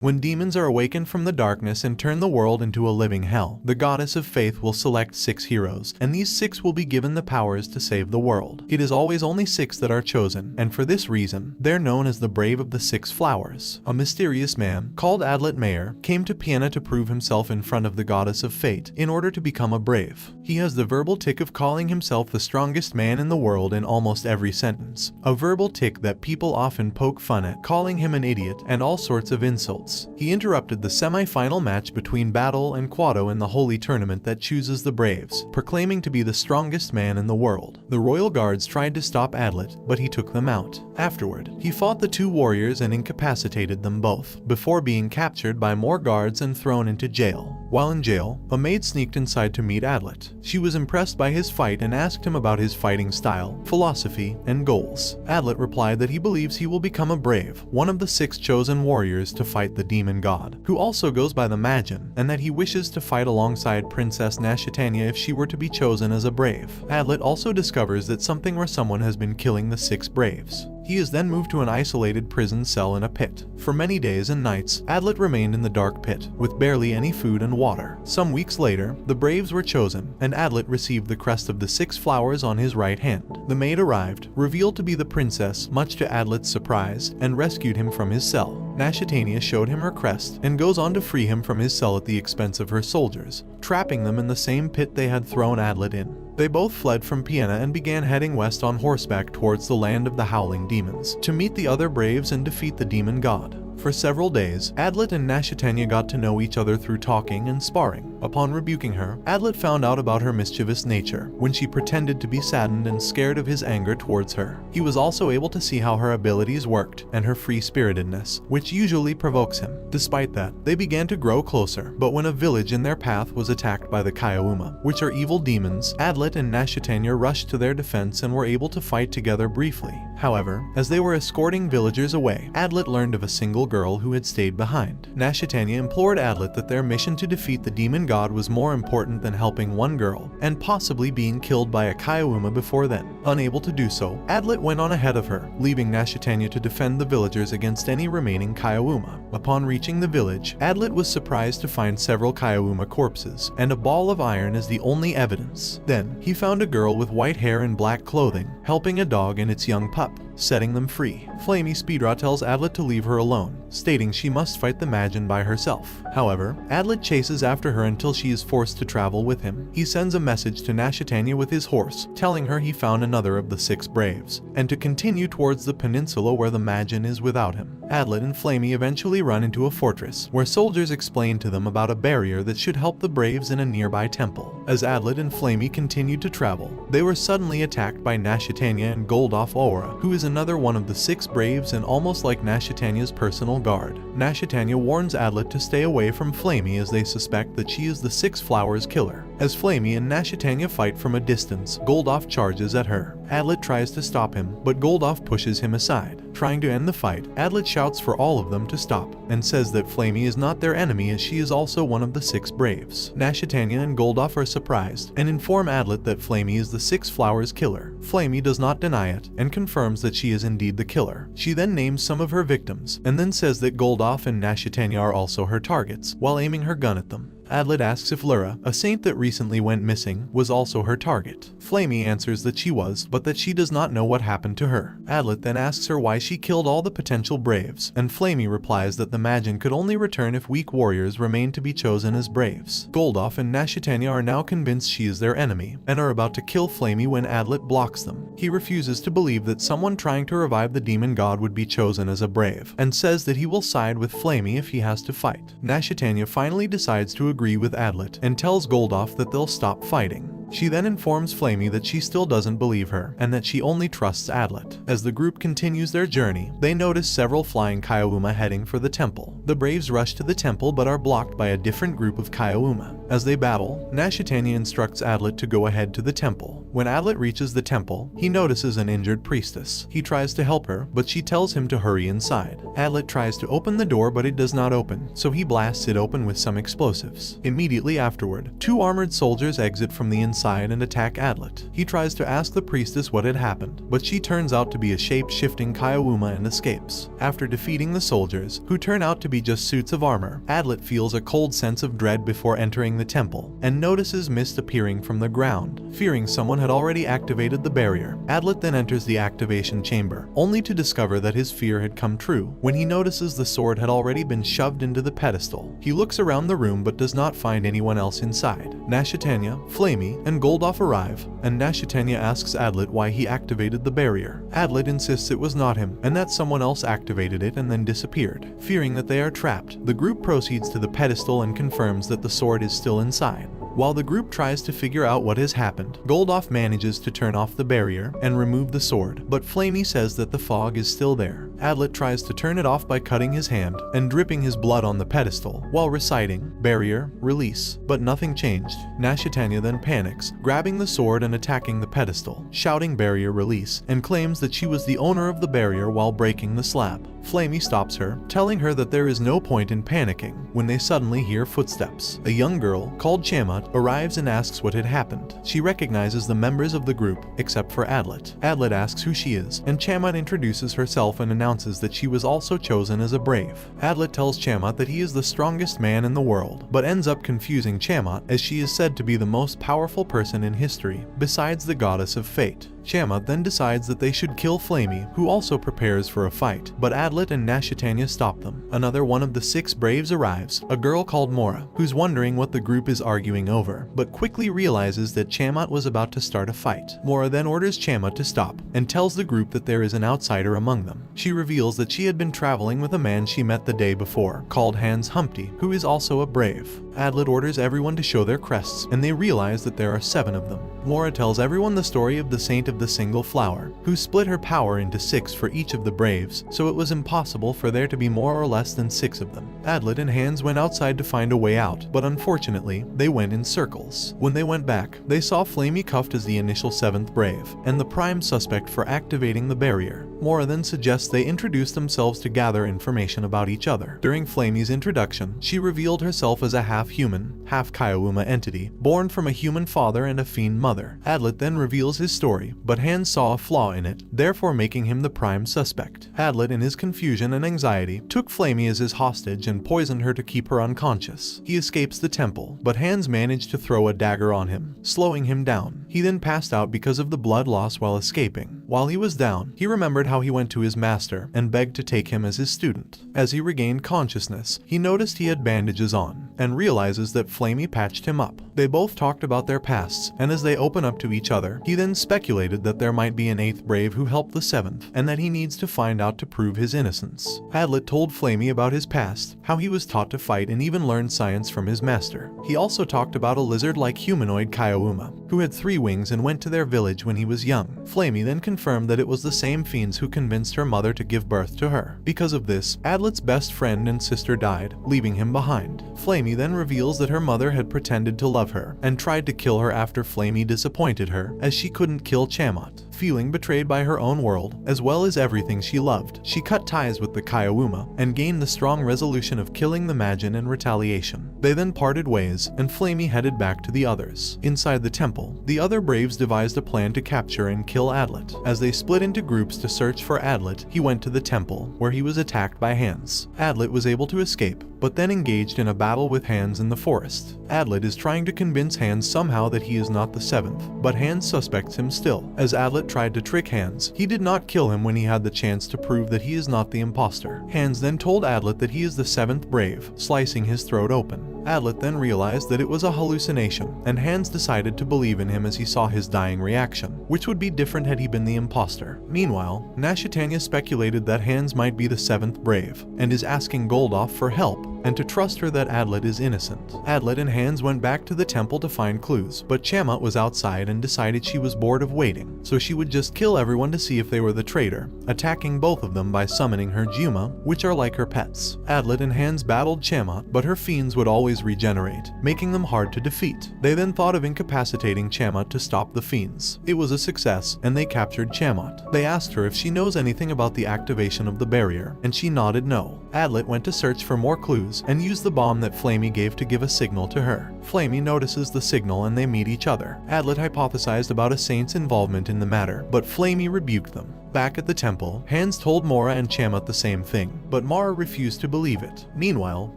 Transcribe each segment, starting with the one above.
When demons are awakened from the darkness and turn the world into a living hell, the goddess of faith will select 6 heroes, and these 6 will be given the powers to save the world. It is always only 6 that are chosen, and for this reason, they're known as the Brave of the 6 Flowers. A mysterious man, called Adlet Mayer, came to Piena to prove himself in front of the goddess of fate in order to become a brave. He has the verbal tick of calling himself the strongest man in the world in almost every sentence. A verbal tick that people often poke fun at, calling him an idiot and all sorts of insults. He interrupted the semi-final match between Battle and Quado in the holy tournament that chooses the Braves, proclaiming to be the strongest man in the world. The royal guards tried to stop Adlet, but he took them out. Afterward, he fought the 2 warriors and incapacitated them both, before being captured by more guards and thrown into jail. While in jail, a maid sneaked inside to meet Adlet. She was impressed by his fight and asked him about his fighting style, philosophy, and goals. Adlet replied that he believes he will become a brave, one of the 6 chosen warriors to fight the demon god, who also goes by the Magin, and that he wishes to fight alongside Princess Nashitania if she were to be chosen as a brave. Adlet also discovers that something or someone has been killing the 6 braves. He is then moved to an isolated prison cell in a pit. For many days and nights, Adlet remained in the dark pit, with barely any food and water. Some weeks later, the Braves were chosen, and Adlet received the crest of the 6 flowers on his right hand. The maid arrived, revealed to be the princess, much to Adlet's surprise, and rescued him from his cell. Nashitania showed him her crest, and goes on to free him from his cell at the expense of her soldiers, trapping them in the same pit they had thrown Adlet in. They both fled from Piena and began heading west on horseback towards the land of the Howling Demons, to meet the other Braves and defeat the demon god. For several days, Adlet and Nashitania got to know each other through talking and sparring. Upon rebuking her, Adlet found out about her mischievous nature, when she pretended to be saddened and scared of his anger towards her. He was also able to see how her abilities worked, and her free-spiritedness, which usually provokes him. Despite that, they began to grow closer, but when a village in their path was attacked by the Kyauma, which are evil demons, Adlet and Nashitania rushed to their defense and were able to fight together briefly. However, as they were escorting villagers away, Adlet learned of a single girl who had stayed behind. Nashitania implored Adlet that their mission to defeat the demon god was more important than helping one girl, and possibly being killed by a Kyauma before then. Unable to do so, Adlet went on ahead of her, leaving Nashitania to defend the villagers against any remaining Kyauma. Upon reaching the village, Adlet was surprised to find several Kyauma corpses, and a ball of iron as the only evidence. Then, he found a girl with white hair and black clothing, helping a dog and its young pup, setting them free. Flamey Speedra tells Adlet to leave her alone, stating she must fight the Magin by herself. However, Adlet chases after her until she is forced to travel with him. He sends a message to Nashitania with his horse, telling her he found another of the 6 Braves, and to continue towards the peninsula where the Magin is without him. Adlet and Flamey eventually run into a fortress, where soldiers explain to them about a barrier that should help the Braves in a nearby temple. As Adlet and Flamey continued to travel, they were suddenly attacked by Nashitania and Goldoff Aura, who is another one of the 6 Braves and almost like Nashitania's personal guard. Nashitania warns Adlet to stay away from Flamey as they suspect that she is the 6 Flowers killer. As Flamey and Nashitania fight from a distance, Goldoff charges at her. Adlet tries to stop him, but Goldoff pushes him aside. Trying to end the fight, Adlet shouts for all of them to stop, and says that Flamey is not their enemy as she is also one of the 6 Braves. Nashitania and Goldoff are surprised, and inform Adlet that Flamey is the 6 Flowers killer. Flamey does not deny it, and confirms that she is indeed the killer. She then names some of her victims, and then says that Goldoff and Nashitania are also her targets, while aiming her gun at them. Adlet asks if Lura, a saint that recently went missing, was also her target. Flamey answers that she was, but that she does not know what happened to her. Adlet then asks her why she killed all the potential Braves, and Flamey replies that the Magin could only return if weak warriors remained to be chosen as Braves. Goldoff and Nashitania are now convinced she is their enemy, and are about to kill Flamey when Adlet blocks them. He refuses to believe that someone trying to revive the demon god would be chosen as a Brave, and says that he will side with Flamey if he has to fight. Nashitania finally decides to agree with Adlet, and tells Goldoff that they'll stop fighting. She then informs Flamey that she still doesn't believe her, and that she only trusts Adlet. As the group continues their journey, they notice several flying Kyauma heading for the temple. The Braves rush to the temple but are blocked by a different group of Kyauma. As they battle, Nashitania instructs Adlet to go ahead to the temple. When Adlet reaches the temple, he notices an injured priestess. He tries to help her, but she tells him to hurry inside. Adlet tries to open the door but it does not open, so he blasts it open with some explosives. Immediately afterward, 2 armored soldiers exit from the inside inside and attack Adlet. He tries to ask the priestess what had happened, but she turns out to be a shape-shifting Kaiowuma and escapes. After defeating the soldiers, who turn out to be just suits of armor, Adlet feels a cold sense of dread before entering the temple, and notices mist appearing from the ground. Fearing someone had already activated the barrier, Adlet then enters the activation chamber, only to discover that his fear had come true when he notices the sword had already been shoved into the pedestal. He looks around the room but does not find anyone else inside. Nashitania, Flamey, and Goldoff arrive, and Nashitania asks Adlet why he activated the barrier. Adlet insists it was not him, and that someone else activated it and then disappeared. Fearing that they are trapped, the group proceeds to the pedestal and confirms that the sword is still inside. While the group tries to figure out what has happened, Goldoff manages to turn off the barrier and remove the sword, but Flamey says that the fog is still there. Adlet tries to turn it off by cutting his hand and dripping his blood on the pedestal, while reciting, "Barrier, release," but nothing changed. Nashitania then panics, grabbing the sword and attacking the pedestal, shouting "Barrier, release," and claims that she was the owner of the barrier while breaking the slab. Flamey stops her, telling her that there is no point in panicking, when they suddenly hear footsteps. A young girl, called Chamat, arrives and asks what had happened. She recognizes the members of the group, except for Adlet. Adlet asks who she is, and Chamat introduces herself and announces that she was also chosen as a brave. Adlet tells Chamat that he is the strongest man in the world, but ends up confusing Chamat as she is said to be the most powerful person in history, besides the goddess of fate. Chamat then decides that they should kill Flamey, who also prepares for a fight, but Adlet and Nashitania stop them. Another one of the 6 braves arrives, a girl called Mora, who's wondering what the group is arguing over, but quickly realizes that Chamat was about to start a fight. Mora then orders Chamat to stop, and tells the group that there is an outsider among them. She reveals that she had been traveling with a man she met the day before, called Hans Humpty, who is also a brave. Adlet orders everyone to show their crests, and they realize that there are 7 of them. Mora tells everyone the story of the Saint of the Single Flower, who split her power into 6 for each of the braves, so it was impossible for there to be more or less than 6 of them. Adlet and Hans went outside to find a way out, but unfortunately, they went in circles. When they went back, they saw Flamey cuffed as the initial 7th brave, and the prime suspect for activating the barrier. Mora then suggests they introduce themselves to gather information about each other. During Flamey's introduction, she revealed herself as a half-human, half-Kaiowuma entity, born from a human father and a fiend mother. Adlet then reveals his story, but Hans saw a flaw in it, therefore making him the prime suspect. Adlet, in his confusion and anxiety, took Flamey as his hostage and poisoned her to keep her unconscious. He escapes the temple, but Hans managed to throw a dagger on him, slowing him down. He then passed out because of the blood loss while escaping. While he was down, he remembered how he went to his master and begged to take him as his student. As he regained consciousness, he noticed he had bandages on, and realizes that Flamey patched him up. They both talked about their pasts, and as they open up to each other, he then speculated that there might be an 8th brave who helped the 7th, and that he needs to find out to prove his innocence. Adlet told Flamey about his past, how he was taught to fight and even learned science from his master. He also talked about a lizard-like humanoid Kaiowuma, who had 3 wings and went to their village when he was young. Flamey then confirmed that it was the same fiends who convinced her mother to give birth to her. Because of this, Adlet's best friend and sister died, leaving him behind. Flamey then reveals that her mother had pretended to love her, and tried to kill her after Flamey disappointed her, as she couldn't kill Chamat. Feeling betrayed by her own world, as well as everything she loved, she cut ties with the Kaiowuma, and gained the strong resolution of killing the Magin in retaliation. They then parted ways, and Flamey headed back to the others. Inside the temple, the other braves devised a plan to capture and kill Adlet. As they split into groups to search for Adlet, he went to the temple, where he was attacked by Hans. Adlet was able to escape, but then engaged in a battle with Hans in the forest. Adlet is trying to convince Hans somehow that he is not the 7th, but Hans suspects him still. As Adlet tried to trick Hans, he did not kill him when he had the chance to prove that he is not the imposter. Hans then told Adlet that he is the 7th brave, slicing his throat open. Adlet then realized that it was a hallucination, and Hans decided to believe in him as he saw his dying reaction, which would be different had he been the imposter. Meanwhile, Nashitania speculated that Hans might be the 7th brave, and is asking Goldoff for help, and to trust her that Adlet is innocent. Adlet and Hans went back to the temple to find clues, but Chamat was outside and decided she was bored of waiting, so she would just kill everyone to see if they were the traitor, attacking both of them by summoning her Juma, which are like her pets. Adlet and Hans battled Chamat, but her fiends would always regenerate, making them hard to defeat. They then thought of incapacitating Chamat to stop the fiends. It was a success, and they captured Chamat. They asked her if she knows anything about the activation of the barrier, and she nodded no. Adlet went to search for more clues, fuse and use the bomb that Flamey gave to give a signal to her. Flamey notices the signal and they meet each other. Adlet hypothesized about a saint's involvement in the matter, but Flamey rebuked them. Back at the temple, Hans told Mora and Chamat the same thing, but Mara refused to believe it. Meanwhile,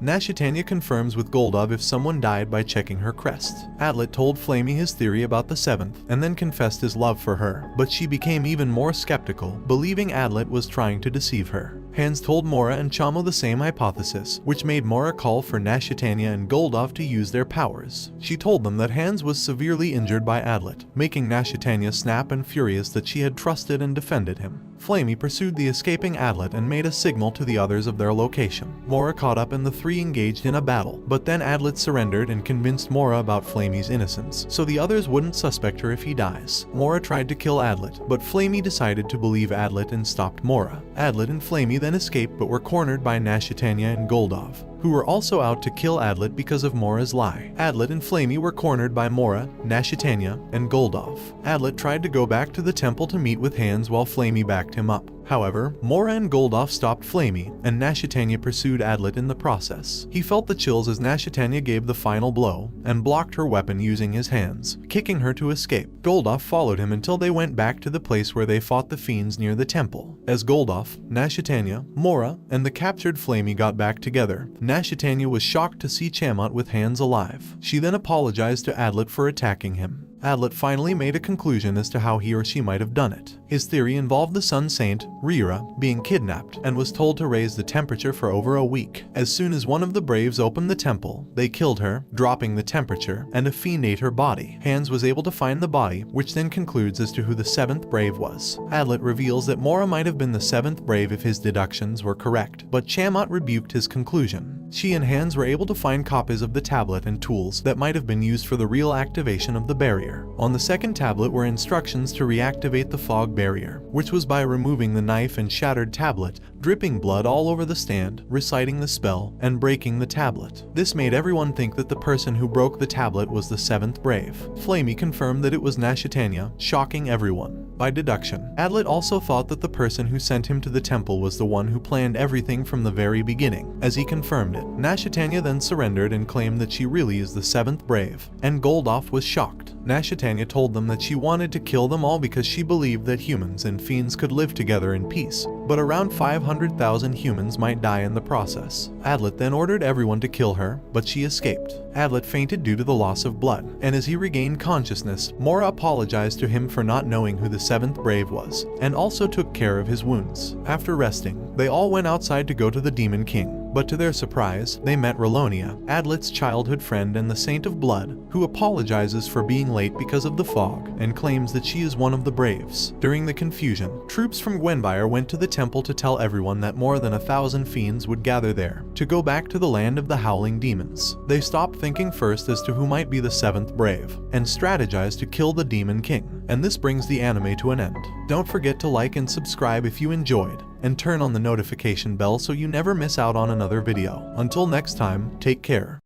Nashitania confirms with Goldov if someone died by checking her crest. Adlet told Flamey his theory about the seventh, and then confessed his love for her, but she became even more skeptical, believing Adlet was trying to deceive her. Hans told Mora and Chamo the same hypothesis, which made Mora call for Nashitania and Goldov to use their powers. She told them that Hans was severely injured by Adlet, making Nashitania snap and furious that she had trusted and defended him. Flamey pursued the escaping Adlet and made a signal to the others of their location. Mora caught up and the three engaged in a battle, but then Adlet surrendered and convinced Mora about Flamey's innocence, so the others wouldn't suspect her if he dies. Mora tried to kill Adlet, but Flamey decided to believe Adlet and stopped Mora. Adlet and Flamey then escaped but were cornered by Nashitania and Goldov, who were also out to kill Adlet because of Mora's lie. Adlet and Flamey were cornered by Mora, Nashitania, and Goldov. Adlet tried to go back to the temple to meet with Hans while Flamey backed him up. However, Mora and Goldov stopped Flamey, and Nashitania pursued Adlet in the process. He felt the chills as Nashitania gave the final blow, and blocked her weapon using his hands, kicking her to escape. Goldov followed him until they went back to the place where they fought the fiends near the temple. As Goldov, Nashitania, Mora, and the captured Flamey got back together, Nashitania was shocked to see Chamat with Hans alive. She then apologized to Adlet for attacking him. Adlet finally made a conclusion as to how he or she might have done it. His theory involved the Sun Saint, Rira, being kidnapped and was told to raise the temperature for over a week. As soon as one of the Braves opened the temple, they killed her, dropping the temperature, and a fiend ate her body. Hans was able to find the body, which then concludes as to who the seventh Brave was. Adlet reveals that Mora might have been the seventh Brave if his deductions were correct, but Chamat rebuked his conclusion. She and Hans were able to find copies of the tablet and tools that might have been used for the real activation of the barrier. On the second tablet were instructions to reactivate the fog barrier, which was by removing the knife and shattered tablet, dripping blood all over the stand, reciting the spell, and breaking the tablet. This made everyone think that the person who broke the tablet was the seventh Brave. Flamey confirmed that it was Nashitania, shocking everyone. By deduction, Adlet also thought that the person who sent him to the temple was the one who planned everything from the very beginning, as he confirmed it. Nashitania then surrendered and claimed that she really is the seventh Brave, and Goldov was shocked. Nashitania told them that she wanted to kill them all because she believed that humans and fiends could live together in peace, but around 500,000 humans might die in the process. Adlet then ordered everyone to kill her, but she escaped. Adlet fainted due to the loss of blood, and as he regained consciousness, Mora apologized to him for not knowing who the seventh Brave was, and also took care of his wounds. After resting, they all went outside to go to the Demon King. But to their surprise, they met Rolonia, Adlet's childhood friend and the Saint of Blood, who apologizes for being late because of the fog, and claims that she is one of the Braves. During the confusion, troops from Gwenbyre went to the temple to tell everyone that more than 1,000 fiends would gather there, to go back to the land of the Howling Demons. They stopped thinking first as to who might be the seventh Brave, and strategized to kill the Demon King, and this brings the anime to an end. Don't forget to like and subscribe if you enjoyed, and turn on the notification bell so you never miss out on another video. Until next time, take care.